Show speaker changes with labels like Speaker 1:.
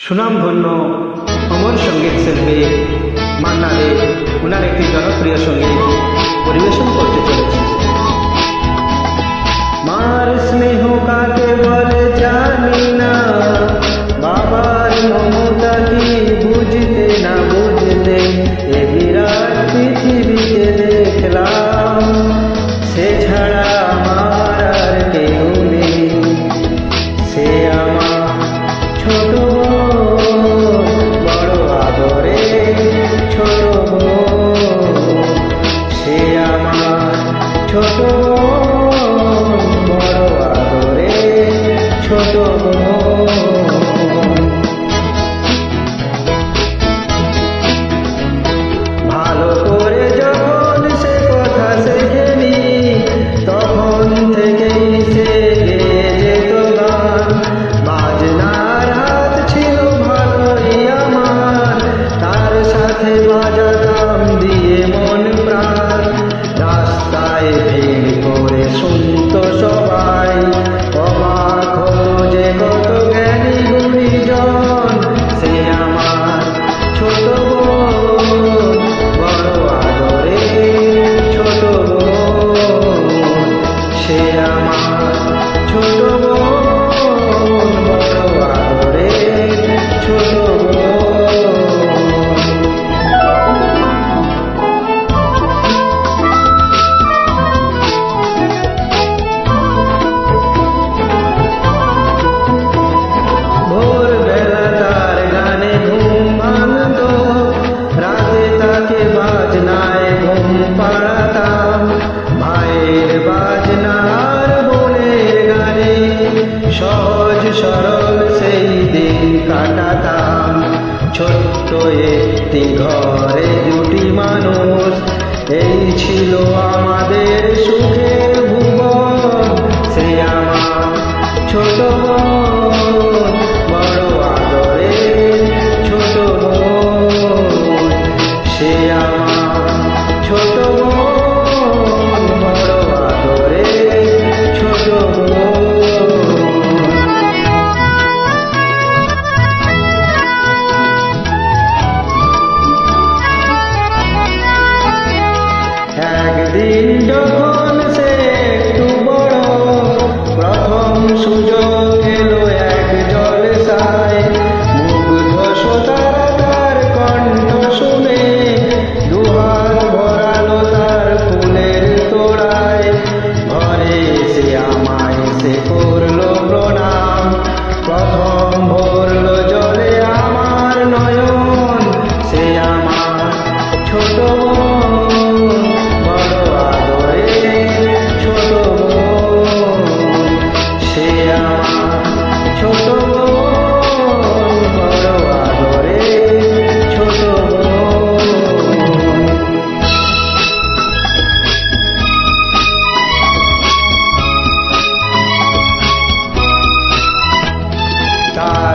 Speaker 1: সুনামধন্য অমর সঙ্গীত শিল্পী মান্না দে ওনার একটি জনপ্রিয় সঙ্গীত পরিবেশন করতে চলেছে। মার স্নেহ কাকে বলে জানি না, বাবার মমতা কি বুঝতে না বুঝতে এ বিরাট পৃথিবীতে দেখলাম, সে ছাড়া আমার আর কেউ নেই। সে আমার ছোট বড় আদরে ছোট, সে আমার ছোট বড় আদরে ছোট। ভালো করে যখন সে কথা শেখেনি, তখন থেকেই সে গেয়ে যেত গান। বাজনার হাত ছিল ভালোই আমার, তার সাথে বাজাতাম দিয়ে মন প্রাণ। রাস্তায় ভিড় করে শুনত সবাই, অবাক হতো যে কত জ্ঞানী গুণীজন। সে আমার ছোট বোন, বড় আদরে ছোট বোন। সে আমার ছোট বোন, বড় আদরে ছোট বোন। ভোরবেলা তার গানে ঘুম ভাঙত, রাতে তাকে বাজনায় ঘুম পাড়াতাম। ভাইয়ের বাজনার বোনের গানে সহজ সরল সেই দিন কাটাতাম। ছোট্ট একটি ঘরে দুটি মানুষ, এই ছিল আমাদের সুখের ভুবন। সে আমার ছোট বোন, বড় আদরে ছোট বোন। সে আমার ছোট বোন, বড় আদরে ছোট বোন। একদিন যখন সে একটু বড়, প্রথম সুযোগ এলো এক জলসায়। মুগ্ধ শ্রোতারা তার কণ্ঠ শুনে দুহাত ভরালো তার ফুলের তোড়ায়। ঘরে এসে আমায় সে করলো প্রণাম, প্রথম ভরলো জলে আমার নয়ন। সে আমার ছোট বোন, বড় আদরে ছোট বোন। সে আমার ছোট বোন, বড় আদরে ছোট বোন। তার